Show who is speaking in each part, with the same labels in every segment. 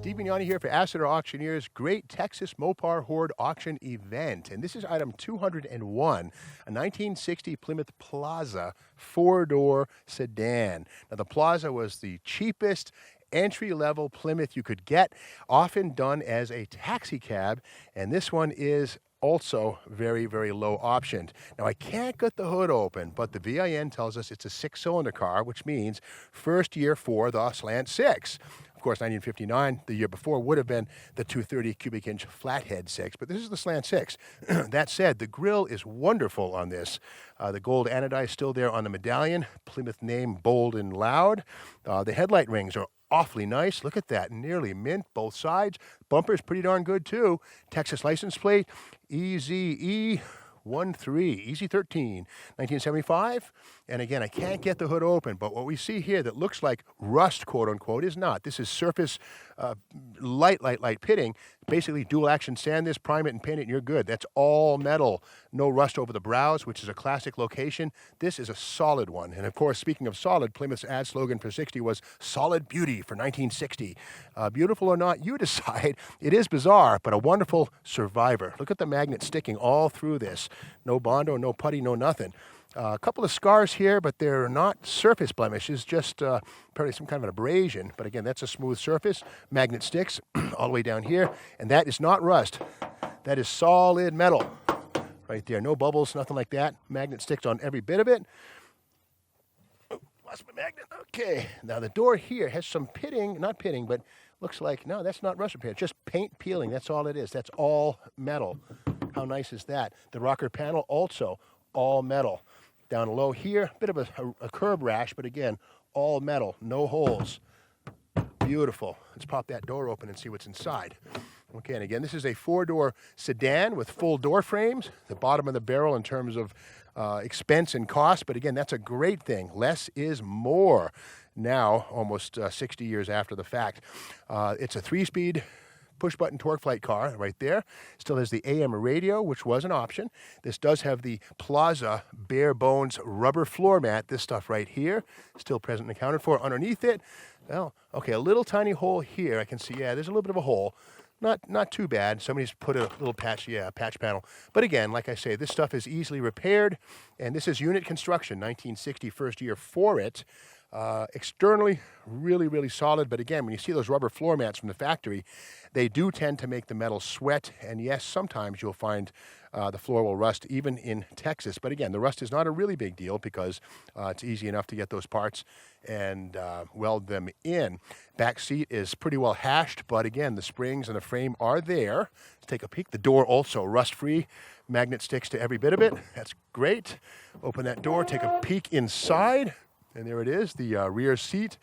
Speaker 1: Steve Vignani here for Asset Auctioneers' Great Texas Mopar Horde Auction Event. And this is item 201, a 1960 Plymouth Plaza four-door sedan. Now, the Plaza was the cheapest entry-level Plymouth you could get, often done as a taxi cab, and this one is also very, very low optioned. Now, I can't get the hood open, but the VIN tells us it's a six-cylinder car, which means first year for the slant six. Of course, 1959, the year before, would have been the 230 cubic inch flathead six, but this is the slant six. That said, the grille is wonderful on this. The gold anodized still there on the medallion, Plymouth name bold and loud. The headlight rings are awfully nice. Look at that, nearly mint, both sides. Bumper's pretty darn good too. Texas license plate, EZE13, EZ13, 1975. And again, I can't get the hood open, but what we see here that looks like rust, quote unquote, is not. This is surface light pitting. Basically, dual action sand this, prime it and paint it, and you're good. That's all metal. No rust over the brows, which is a classic location. This is a solid one. And of course, speaking of solid, Plymouth's ad slogan for 60 was solid beauty for 1960. Beautiful or not, you decide. It is bizarre, but a wonderful survivor. Look at the magnet sticking all through this. No Bondo, no putty, no nothing. A couple of scars here, but they're not surface blemishes, just probably some kind of an abrasion. But again, that's a smooth surface. Magnet sticks all the way down here, and that is not rust. That is solid metal right there. No bubbles, nothing like that. Magnet sticks on every bit of it. Oh, lost my magnet. Okay. Now the door here has some pitting, not pitting, but looks like, no, that's not rust repair. Just paint peeling. That's all it is. That's all metal. How nice is that? The rocker panel also all metal. Down low here, a bit of a curb rash, but again, all metal, no holes. Beautiful. Let's pop that door open and see what's inside. Okay, and again, this is a four-door sedan with full door frames, the bottom of the barrel in terms of expense and cost, but again, that's a great thing. Less is more now, almost 60 years after the fact. It's a three-speed push-button torque flight car right there. Still has the AM radio, which was an option. This does have the Plaza bare bones rubber floor mat. This stuff right here, still present and accounted for. Underneath it, well, okay, a little tiny hole here. I can see, yeah, there's a little bit of a hole. Not too bad. Somebody's put a little patch, patch panel. But again, like I say, this stuff is easily repaired, and this is unit construction, 1960 first year for it. Externally, really, really solid. But again, when you see those rubber floor mats from the factory, they do tend to make the metal sweat. And yes, sometimes you'll find the floor will rust even in Texas. But again, the rust is not a really big deal because it's easy enough to get those parts and weld them in. Back seat is pretty well hashed, but again, the springs and the frame are there. Let's take a peek. The door also rust-free. Magnet sticks to every bit of it. That's great. Open that door, take a peek inside. And there it is, the rear seat,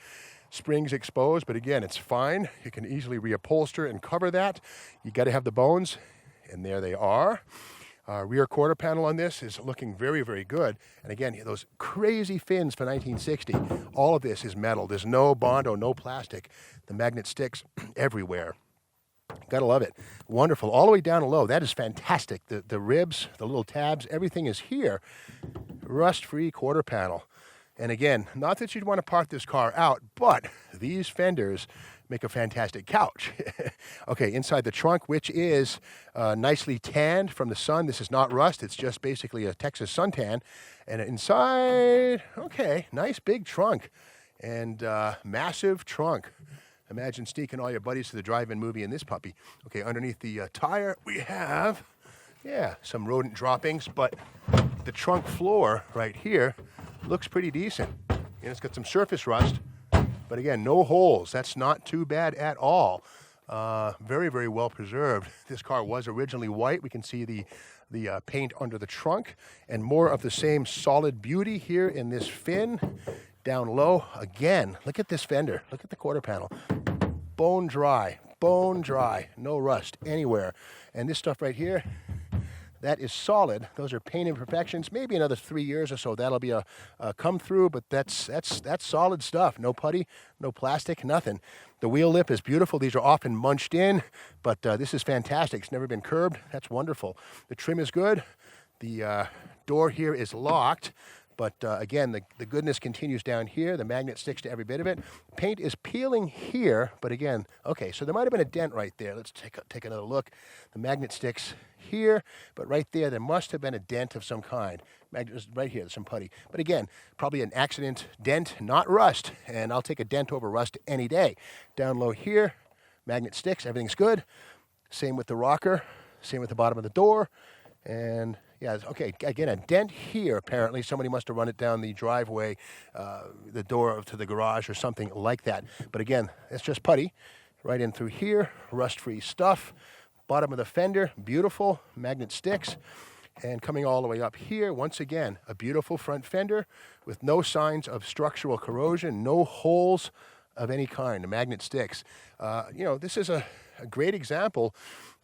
Speaker 1: springs exposed, but again, it's fine. You can easily reupholster and cover that. You got to have the bones, and there they are. Rear quarter panel on this is looking very, very good. And again, those crazy fins for 1960. All of this is metal. There's no Bondo, no plastic. The magnet sticks everywhere. Gotta love it. Wonderful. All the way down low. That is fantastic. The ribs, the little tabs, everything is here. Rust-free quarter panel. And again, not that you'd want to park this car out, but these fenders make a fantastic couch. Okay, inside the trunk, which is nicely tanned from the sun. This is not rust. It's just basically a Texas suntan. And inside, okay, nice big trunk and massive trunk. Imagine sneaking all your buddies to the drive-in movie in this puppy. Okay, underneath the tire, we have, some rodent droppings, but the trunk floor right here looks pretty decent. And it's got some surface rust, but again, no holes. That's not too bad at all. Very, very well preserved. This car was originally white. We can see the paint under the trunk, and more of the same solid beauty here in this fin. Down low, again, look at this fender. Look at the quarter panel. Bone dry, no rust anywhere. And this stuff right here, that is solid. Those are paint imperfections. Maybe another 3 years or so, that'll be a come through, but that's solid stuff. No putty, no plastic, nothing. The wheel lip is beautiful. These are often munched in, but this is fantastic. It's never been curbed. That's wonderful. The trim is good. The door here is locked, But again, the goodness continues down here. The magnet sticks to every bit of it. Paint is peeling here, but again, okay, so there might have been a dent right there. Let's take another look. The magnet sticks here, but right there must have been a dent of some kind. Magnet is right here, there's some putty. But again, probably an accident dent, not rust, and I'll take a dent over rust any day. Down low here, magnet sticks, everything's good. Same with the rocker, same with the bottom of the door, and yeah, okay, again, a dent here, apparently. Somebody must have run it down the driveway, the door to the garage or something like that. But again, it's just putty. Right in through here, rust-free stuff. Bottom of the fender, beautiful, magnet sticks. And coming all the way up here, once again, a beautiful front fender with no signs of structural corrosion, no holes of any kind. The magnet sticks. You know, this is a great example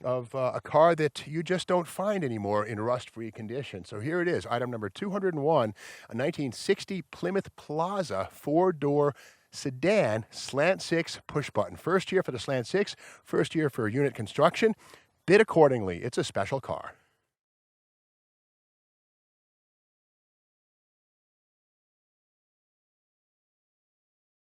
Speaker 1: of a car that you just don't find anymore in rust-free condition. So here it is, item number 201, a 1960 Plymouth Plaza 4-door sedan, slant 6 push button. First year for the slant 6, first year for unit construction. Bid accordingly. It's a special car.